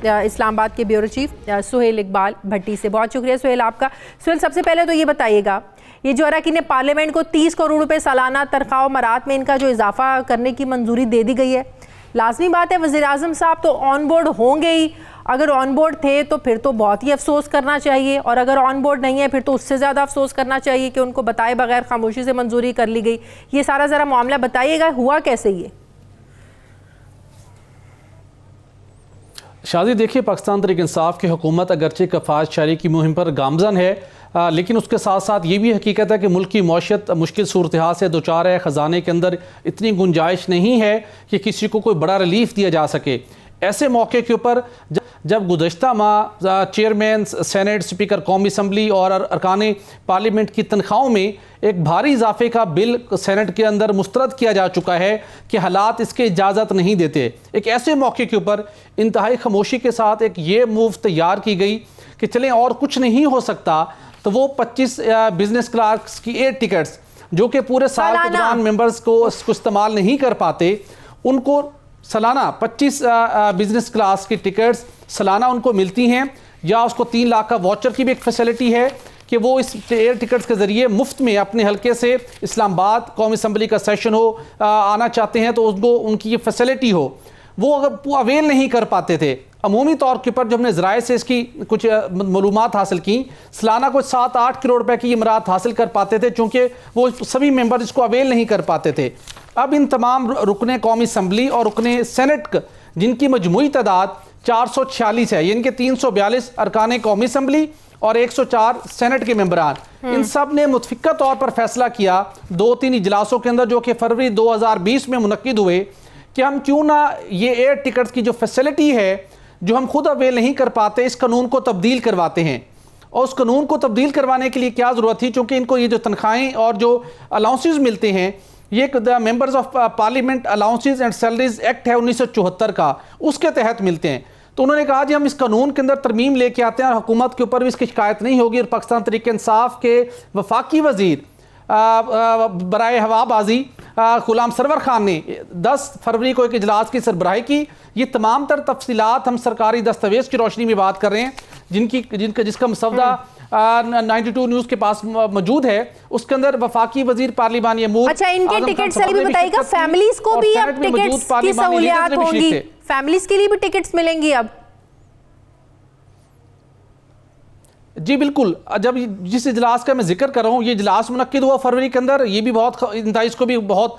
इस्लामाबाद के bureau chief Suhail Iqbal भट्टी से। बहुत शुक्रिया सुहेल आपका। सुहेल, सबसे पहले तो ये बताइएगा, ये जो अरकान पार्लियामेंट को 30 करोड़ रुपए सालाना तनख्वाह मरात में इनका जो इजाफा करने की मंजूरी दे दी गई है, लाजमी बात है वज़ीर आज़म साहब तो ऑन बोर्ड होंगे ही। अगर ऑन बोर्ड थे तो फिर तो बहुत ही अफसोस करना चाहिए, और अगर ऑन बोर्ड नहीं है फिर तो उससे ज़्यादा अफसोस करना चाहिए कि उनको बताए बगैर खामोशी से मंजूरी कर ली गई। ये सारा ज़रा मामला बताइएगा, हुआ कैसे ये? शादी, देखिए, पाकिस्तान तहरीक इंसाफ की हुकूमत अगरचे कफायत शारी की मुहिम पर गामजन है, लेकिन उसके साथ साथ ये भी हकीकत है कि मुल्क की मौशियत मुश्किल सूरत हाल से दो चार है। ख़जाने के अंदर इतनी गुंजाइश नहीं है कि किसी को कोई बड़ा रिलीफ दिया जा सके। ऐसे मौके के ऊपर जब गुज़श्ता माह चेयरमैन सेनेट, स्पीकर कौमी असम्बली और अरकान पार्लियामेंट की तनख्वाहों में एक भारी इजाफे का बिल सेनेट के अंदर मुस्तरद किया जा चुका है कि हालात इसके इजाज़त नहीं देते, एक ऐसे मौके के ऊपर इंतहाई खामोशी के साथ एक ये मूव तैयार की गई कि चलें और कुछ नहीं हो सकता तो वो 25 बिजनेस क्लास की 8 टिकट्स जो कि पूरे साल के दौरान मेंबर्स को इस्तेमाल नहीं कर पाते, उनको सालाना 25 बिजनेस क्लास की टिकट्स सालाना उनको मिलती हैं, या उसको 3 लाख का वाउचर की भी एक फैसिलिटी है कि वो इस एयर टिकट्स के ज़रिए मुफ्त में अपने हल्के से इस्लामाबाद कौमी असम्बली का सेशन हो आना चाहते हैं तो उसको उनकी ये फैसिलिटी हो, वो अगर अवेल नहीं कर पाते थे। अमूमी तौर के ऊपर जो हमने ज़राए से इसकी कुछ मालूमात हासिल की, सालाना कुछ 7-8 करोड़ रुपए की इमरात हासिल कर पाते थे, चूँकि वो सभी मेंबर इसको अवेल नहीं कर पाते थे। अब इन तमाम रुकने कौमी असम्बली और रुकने सेनेट जिनकी मजमूई तादाद 446 है, यानी कि 342 अरकान कौमी असम्बली और 104 सेनेट के मेंबरान, इन सब ने मुतफिका तौर पर फैसला किया 2-3 इजलासों के अंदर जो कि फरवरी 2020 में मुनक्किद हुए कि हम क्यों ना ये एयर टिकट्स की जो फैसिलिटी है जो हम खुद अवेल नहीं कर पाते, इस कानून को तब्दील करवाते हैं। और उस कानून को तब्दील करवाने के लिए क्या ज़रूरत थी, चूँकि इनको ये जो तनख्वाहें और जो अलाउंसेस मिलते हैं, ये members of parliament allowances and salaries act है 1974 का, उसके तहत मिलते हैं। तो उन्होंने कहा जी हम इस कानून के अंदर तरमीम लेके आते हैं और हुकूमत के ऊपर भी इसकी शिकायत नहीं होगी। और पाकिस्तान तहरीक इंसाफ के वफाकी वजीर बराए हवाबाजी गुलाम सरवर खान ने 10 फरवरी को एक इजलास की सरबराही की। ये तमाम तर तफसीलात हम सरकारी दस्तावेज की रोशनी में बात कर रहे हैं जिसका मसौदा 92 न्यूज़ के पास मौजूद है। उसके अंदर वफाकी वजीर पार्लिमानी अमूर, अच्छा, इनके टिकट्स भी बताइएगा, फैमिलीज को भी अब टिकट्स की सहूलियत होंगी, फैमिलीज के लिए भी टिकट्स मिलेंगी अब? जी बिल्कुल, जब जिस इजलास का मैं जिक्र कर रहा हूँ, ये इजलास मुनक्किद हुआ फरवरी के अंदर, ये भी बहुत इसको भी बहुत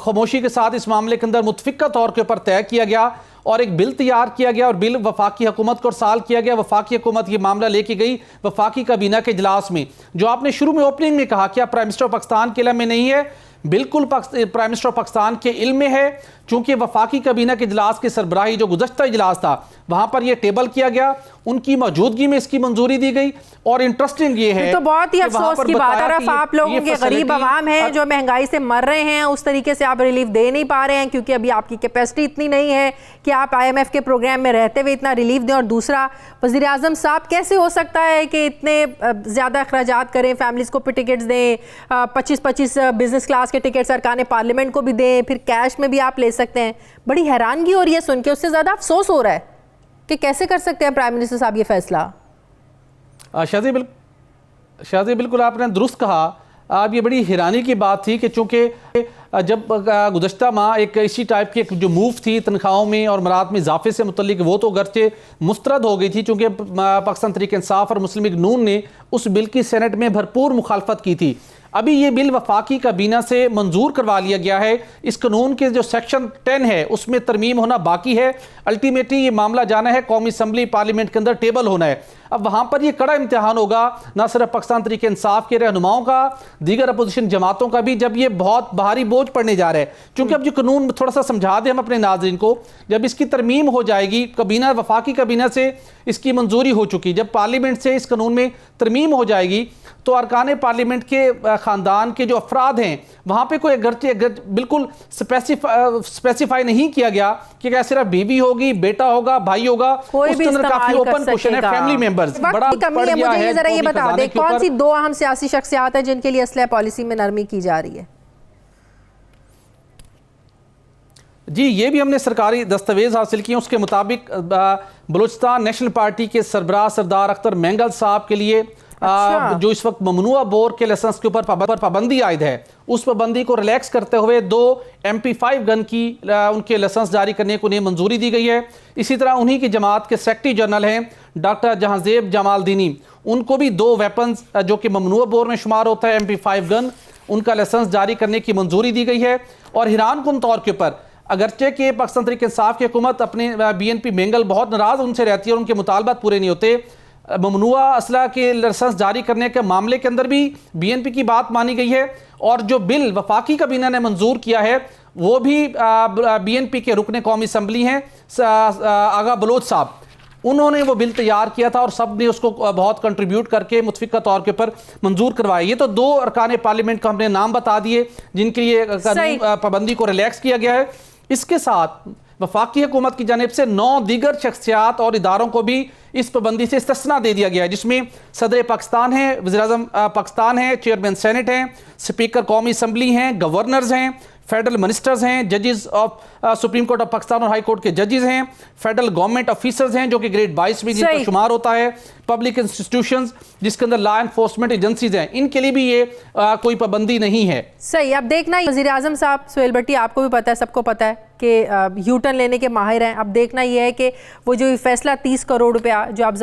खामोशी के साथ इस मामले के अंदर मुतफिका तौर के ऊपर तय किया गया और एक बिल तैयार किया गया और बिल वफाकी हुकूमत को साल किया गया। वफाकी हुकूमत ये मामला लेके गई वफाकी काबीना के इजलास में। जो आपने शुरू में ओपनिंग में कहा कि प्राइम मिनिस्टर पाकिस्तान के इल्म में नहीं है, बिल्कुल प्राइम मिनिस्टर पाकिस्तान के इल्म में है, चूंकि वफाकी काबीना के इजलास की सरबराही जो गुज़श्ता इजलास था वहां पर यह टेबल किया गया, उनकी मौजूदगी में इसकी मंजूरी दी गई। और इंटरेस्टिंग ये है तो बहुत ही अफसोस की बात है, तरफ आप लोगों के गरीब आवाम है जो महंगाई से मर रहे हैं, उस तरीके से आप रिलीफ दे नहीं पा रहे हैं क्योंकि अभी आपकी कैपेसिटी इतनी नहीं है कि आप IMF के प्रोग्राम में रहते हुए इतना रिलीफ दें। और दूसरा, वज़ीर आज़म साहब कैसे हो सकता है कि इतने ज़्यादा अखराजात करें, फैमिलीज़ को टिकट्स दें, 25-25 बिजनेस क्लास के टिकट्स अरकान पार्लियामेंट को भी दें, फिर कैश में भी आप ले सकते हैं। बड़ी हैरानगी हो रही है सुन के, उससे ज़्यादा अफसोस हो रहा है कि कैसे कर सकते हैं प्राइम मिनिस्टर साहब ये फैसला। शादी बिल्कुल आपने दुरुस्त कहा। अब ये बड़ी हैरानी की बात थी कि चूँकि जब गुज़श्ता माह एक इसी टाइप की जो मूव थी तनख्वाहों में और मरात में इजाफे से मुतल्लिक, वो तो गर्चे मुस्तरद हो गई थी चूँकि पाकिस्तान तहरीक इंसाफ और मुस्लिम लीग नून ने उस बिल की सेनेट में भरपूर मुखालफत की थी। अभी ये बिल वफाकी काबीना से मंजूर करवा लिया गया है। इस कानून के जो सेक्शन 10 है उसमें तरमीम होना बाकी है। अल्टीमेटली ये मामला जाना है कौमी असम्बली पार्लियामेंट के अंदर टेबल होना है। अब वहाँ पर ये कड़ा इम्तिहान होगा ना सिर्फ पाकिस्तान तहरीक इंसाफ के रहनुमाओं का, दीगर अपोजिशन जमातों का भी, जब ये बहुत भारी बोझ पड़ने जा रहा है। क्योंकि अब जो कानून थोड़ा सा समझा दें हम अपने नाज़रीन को, जब इसकी तरमीम हो जाएगी काबीना, वफाकी काबीना से इसकी मंजूरी हो चुकी, जब पार्लियामेंट से इस कानून में तरमीम हो जाएगी तो अरकान पार्लियामेंट के ख़ानदान के जो अफराद हैं वहाँ पे कोई बिल्कुल स्पेसिफाई नहीं किया गया कि क्या सिर्फ बीवी होगी, बेटा होगा, भाई होगा, उसके अंदर काफी ओपन क्वेश्चन है। फैमिली मेंबर्स बड़ा पड़ गया है। मुझे जरा ये बता दें कौन सी 2 अहम सियासी शख्सियात है जिनके लिए असलह पॉलिसी में नरमी की जा रही है? जी, ये भी हमने सरकारी दस्तावेज हासिल किए। उसके मुताबिक बलूचिस्तान नेशनल पार्टी के सरबराह सरदार अख्तर मेंगल साहब के लिए जो इस वक्त ममनुआ बोर के लाइसेंस के ऊपर पाबंदी आयद है, उस पाबंदी को रिलैक्स करते हुए 2 MP5 गन की उनके लाइसेंस जारी करने को उन्हें मंजूरी दी गई है। इसी तरह उन्हीं की जमात के सेक्रेटरी जनरल हैं डॉक्टर जहांजेब जमालदीनी, उनको भी 2 वेपन्स जो कि ममनुआ बोर में शुमार होता है MP5 गन, उनका लाइसेंस जारी करने की मंजूरी दी गई है। और हैरानकुन तौर के ऊपर अगरचे कि पाकिस्तान तहरीक इंसाफ की हुकूमत अपने BNP मेंगल बहुत नाराज उनसे रहती है और उनके मुतालबात पूरे नहीं होते, ममनुआ असला के लाइसेंस जारी करने के मामले के अंदर भी BNP की बात मानी गई है। और जो बिल वफाकी काबीना ने मंजूर किया है वो भी BNP के रुकने कौमी असम्बली हैं आगा बलोच साहब, उन्होंने वो बिल तैयार किया था और सब ने उसको बहुत कंट्रीब्यूट करके मुतफिका तौर के ऊपर मंजूर करवाया। ये तो 2 अरकान पार्लियामेंट को हमने नाम बता दिए जिनके लिए पाबंदी को रिलैक्स किया गया है। इसके साथ वफाकी हुकूमत की जानिब से 9 दीगर शख्सियात और इदारों को भी इस पाबंदी से इस्तिस्ना दे दिया गया है, जिसमें सदर पाकिस्तान है, वज़ीर-ए-आज़म पाकिस्तान है, चेयरमैन सेनेट हैं, स्पीकर कौमी असम्बली हैं, गवर्नर्स हैं, फेडरल मिनिस्टर्स हैं, जजेस of supreme court of Pakistan और हाई कोर्ट के जजेस हैं, फेडरल गवर्नमेंट ऑफिसर्स हैं जो कि ग्रेड 22 में जिनका शुमार होता है, पब्लिक इंस्टीट्यूशंस जिसके अंदर लॉ एनफोर्समेंट एजेंसीज हैं, इनके लिए भी ये कोई पाबंदी नहीं है। सही, अब देखना वज़ीर-ए-आज़म साहब सुहेल भट्टी, आपको भी पता है, सबको पता है कि यू टर्न लेने के माहिर हैं। अब देखना ये है कि वो जो फैसला 30 करोड़ रुपया जो आप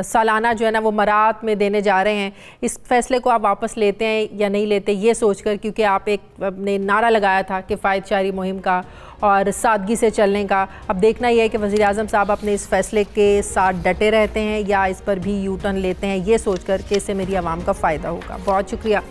सालाना जो है ना वो मरात में देने जा रहे हैं, इस फैसले को आप वापस लेते हैं या नहीं लेते, ये सोचकर, क्योंकि आप ने नारा लगाया था किफ़ायत शारी मुहिम का और सादगी से चलने का। अब देखना यह है कि वज़ीर-ए-आज़म साहब अपने इस फैसले के साथ डटे रहते हैं या इस पर भी यू टर्न लेते हैं, ये सोचकर कि इससे मेरी आवाम का फ़ायदा होगा। बहुत शुक्रिया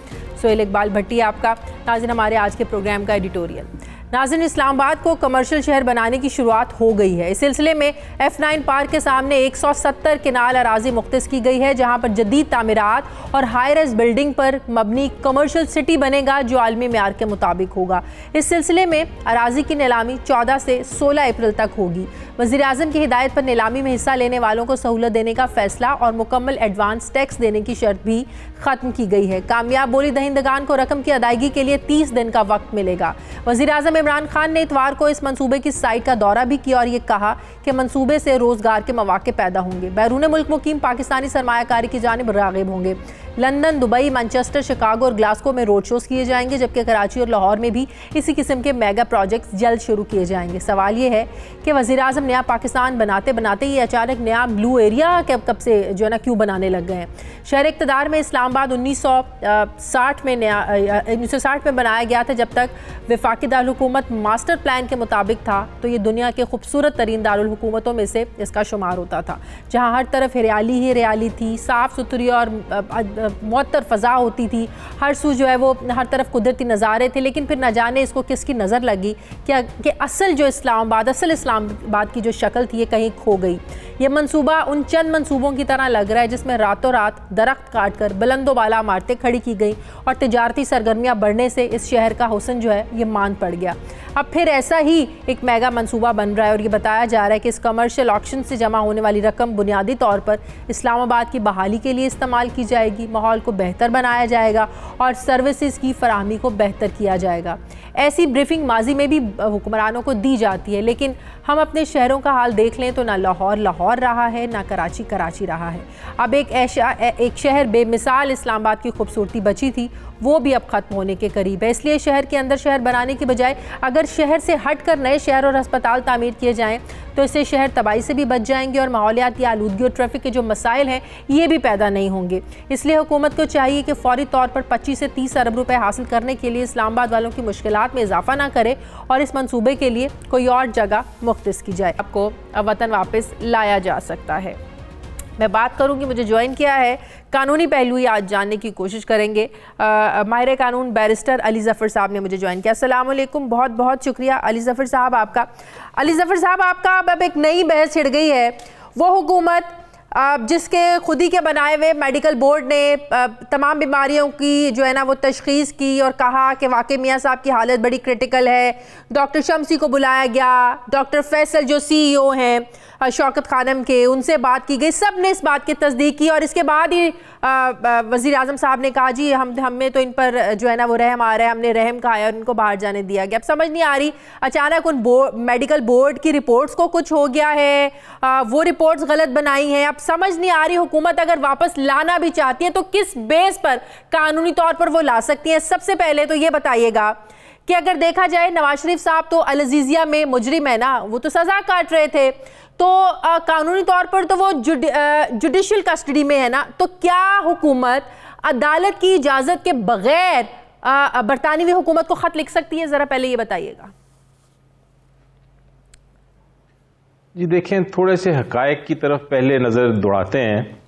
सुहेल इकबाल भट्टी आपका। नाज़रीन, हमारे आज के प्रोग्राम का एडिटोरियल। नाज़रीन, इस्लामाबाद को कमर्शियल शहर बनाने की शुरुआत हो गई है। इस सिलसिले में F9 पार्क के सामने 170 किनाल अराजी मुख्तस की गई है, जहां पर जदीद तामीरात और हाई रेज बिल्डिंग पर मबनी कमर्शियल सिटी बनेगा जो आलमी मेयार के मुताबिक होगा। इस सिलसिले में अराजी की नीलामी 14 से 16 अप्रैल तक होगी। वज़ीर-ए-आज़म की हिदायत पर नीलामी में हिस्सा लेने वालों को सहूलत देने का फैसला और मुकम्मल एडवांस टैक्स देने की शर्त भी ख़त्म की गई है। कामयाब बोली दहिंदगान को रकम की अदायगी के लिए 30 दिन का वक्त मिलेगा। वज़ीर-ए-आज़म इमरान खान ने इतवार को इस मंसूबे की साइट का दौरा भी किया और ये कहा कि मंसूबे से रोज़गार के मौके पैदा होंगे। बैरून मुल्क मुकीम पाकिस्तानी सरमायाकारी की जानिब राग़िब होंगे। लंदन, दुबई, मैनचेस्टर, शिकागो और ग्लासगो में रोड शोज़ किए जाएंगे, जबकि कराची और लाहौर में भी इसी किस्म के मेगा प्रोजेक्ट्स जल्द शुरू किए जाएंगे। सवाल ये है कि वज़ीर-ए-आज़म नया पाकिस्तान बनाते बनाते ही अचानक नया ब्लू एरिया कब से जो है ना क्यों बनाने लग गए हैं। शहर इक़्तिदार में इस्लामाबाद 1960 में बनाया गया था। जब तक वफाकी दारुल हुकूमत मास्टर प्लान के मुताबिक था तो ये दुनिया के खूबसूरत तरीन दारुल हुकूमतों में से इसका शुमार होता था, जहाँ हर तरफ हरियाली ही हरियाली थी, साफ़ सुथरी और मुअत्तर फ़ज़ा होती थी। हर सू जो है वो हर तरफ कुदरती नज़ारे थे। लेकिन फिर न जाने इसको किसकी नज़र लगी कि असल जो इस्लामाबाद की जो शक्ल थी ये कहीं खो गई। ये मंसूबा उन चंद मंसूबों की तरह लग रहा है जिसमें रातों रात दरख्त काट कर बुलंदो बाला इमारतें खड़ी की गई और तिजारती सरगर्मियाँ बढ़ने से इस शहर का हुस्न जो है ये मान पड़ गया। अब फिर ऐसा ही एक मेगा मंसूबा बन रहा है और ये बताया जा रहा है कि इस कमर्शियल ऑक्शन से जमा होने वाली रकम बुनियादी तौर पर इस्लामाबाद की बहाली के लिए इस्तेमाल की जाएगी, माहौल को बेहतर बनाया जाएगा और सर्विसेज की फराहमी को बेहतर किया जाएगा। ऐसी ब्रीफिंग माजी में भी हुक्मरानों को दी जाती है, लेकिन हम अपने शहरों का हाल देख लें तो ना लाहौर लाहौर रहा है, ना कराची कराची रहा है। अब एक शहर बेमिसाल इस्लामाबाद की खूबसूरती बची थी, वो भी अब ख़त्म होने के करीब है। इसलिए शहर के अंदर शहर बनाने की बजाय अगर शहर से हट कर नए शहर और अस्पताल तामीर किए जाएँ तो इससे शहर तबाही से भी बच जाएंगे और माहौलियाती आलूदगी और ट्रैफिक के जो मसाइल हैं ये भी पैदा नहीं होंगे। इसलिए हुकूमत को चाहिए कि फ़ौरी तौर पर 25 से 30 अरब रुपए हासिल करने के लिए इस्लामाबाद वालों की मुश्किलात में इजाफा ना करे और इस मंसूबे के लिए कोई और जगह मुख्तस की जाए। आपको वतन वापस लाया जा सकता है। मैं बात करूंगी, मुझे ज्वाइन किया है कानूनी पहलू ही आज जानने की कोशिश करेंगे। माहिर कानून बैरिस्टर अली ज़फ़र साहब ने मुझे ज्वाइन किया। अस्सलाम वालेकुम, बहुत बहुत शुक्रिया अली ज़फ़र साहब आपका। अली ज़फ़र साहब, आपका अब एक नई बहस छिड़ गई है। वो हुकूमत जिसके खुद ही के बनाए हुए मेडिकल बोर्ड ने तमाम बीमारियों की जो है ना वो तशख़ीस की और कहा कि वाकई मियाँ साहब की हालत बड़ी क्रिटिकल है। डॉक्टर शम्सी को बुलाया गया, डॉक्टर फैसल जो CEO हैं शौकत खानम के, उनसे बात की गई, सब ने इस बात की तस्दीक की और इसके बाद ही वज़ीर आज़म साहब ने कहा जी हमें तो इन पर जो है ना वो रहम आ रहा है, हमने रहम खाया और उनको बाहर जाने दिया गया। अब समझ नहीं आ रही, अचानक उन मेडिकल बोर्ड की रिपोर्ट्स को कुछ हो गया है, वो रिपोर्ट्स गलत बनाई हैं। अब समझ नहीं आ रही, हुकूमत अगर वापस लाना भी चाहती है तो किस बेस पर कानूनी तौर पर वो ला सकती है? सबसे पहले तो ये बताइएगा कि अगर देखा जाए नवाज शरीफ साहब तो अल अज़ीज़िया में मुजरिम है ना, वो तो सजा काट रहे थे, तो कानूनी तौर पर तो वो जुडिशल कस्टडी में है ना, तो क्या हुकूमत अदालत की इजाज़त के बगैर बरतानवी हुकूमत को ख़त लिख सकती है? ज़रा पहले ये बताइएगा। जी देखें, थोड़े से हकायक की तरफ पहले नज़र दौड़ाते हैं।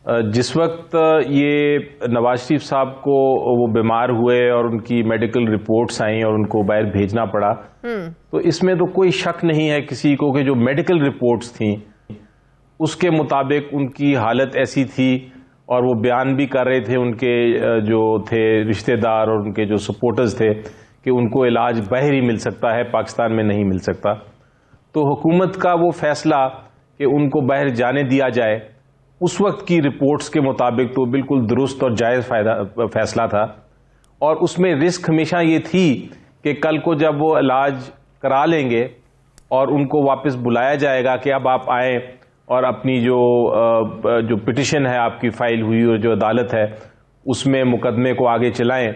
जिस वक्त ये नवाज शरीफ साहब को वो बीमार हुए और उनकी मेडिकल रिपोर्ट्स आई और उनको बाहर भेजना पड़ा, तो इसमें तो कोई शक नहीं है किसी को कि जो मेडिकल रिपोर्ट्स थी उसके मुताबिक उनकी हालत ऐसी थी, और वो बयान भी कर रहे थे उनके जो थे रिश्तेदार और उनके जो सपोर्टर्स थे कि उनको इलाज बाहर ही मिल सकता है, पाकिस्तान में नहीं मिल सकता। तो हुकूमत का वो फैसला कि उनको बाहर जाने दिया जाए, उस वक्त की रिपोर्ट्स के मुताबिक तो बिल्कुल दुरुस्त और जायज़ फैसला था। और उसमें रिस्क हमेशा ये थी कि कल को जब वो इलाज करा लेंगे और उनको वापस बुलाया जाएगा कि अब आप आएँ और अपनी जो पिटिशन है आपकी फाइल हुई और जो अदालत है उसमें मुकदमे को आगे चलाएं,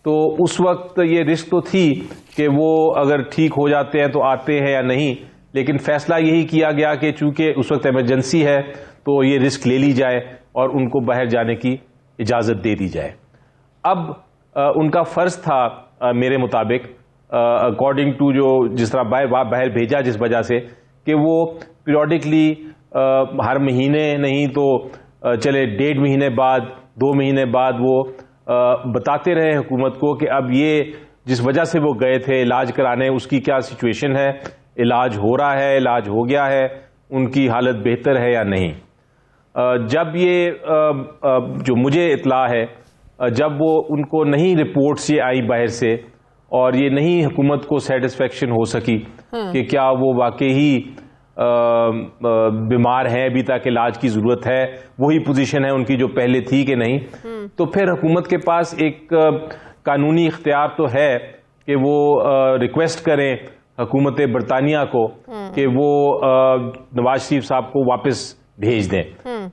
तो उस वक्त ये रिस्क तो थी कि वो अगर ठीक हो जाते हैं तो आते हैं या नहीं। लेकिन फैसला यही किया गया कि चूंकि उस वक्त इमरजेंसी है तो ये रिस्क ले ली जाए और उनको बाहर जाने की इजाज़त दे दी जाए। अब उनका फ़र्ज़ था मेरे मुताबिक, अकॉर्डिंग टू जो जिस तरह बाहर भेजा, जिस वजह से कि वो पीरियडिकली हर महीने नहीं तो चले 1.5 महीने बाद, 2 महीने बाद वो बताते रहे हुकूमत को कि अब ये जिस वजह से वो गए थे इलाज कराने उसकी क्या सिचुएशन है, इलाज हो रहा है, इलाज हो गया है, उनकी हालत बेहतर है या नहीं। जब ये जो मुझे इत्ला है, जब वो उनको नहीं रिपोर्ट्स ये आई बाहर से और ये नहीं हुकूमत को सेटिस्फेक्शन हो सकी कि क्या वो वाकई ही बीमार है, अभी तक इलाज की ज़रूरत है, वही पोजीशन है उनकी जो पहले थी कि नहीं, तो फिर हुकूमत के पास एक कानूनी इख्तियार तो है कि वो रिक्वेस्ट करें हुकूमत बरतानिया को कि वो नवाज शरीफ साहब को वापस भेज दें।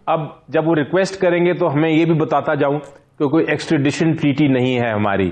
अब जब वो रिक्वेस्ट करेंगे तो हमें ये भी बताता जाऊं कि कोई एक्सट्रेडिशन ट्रीटी नहीं है हमारी,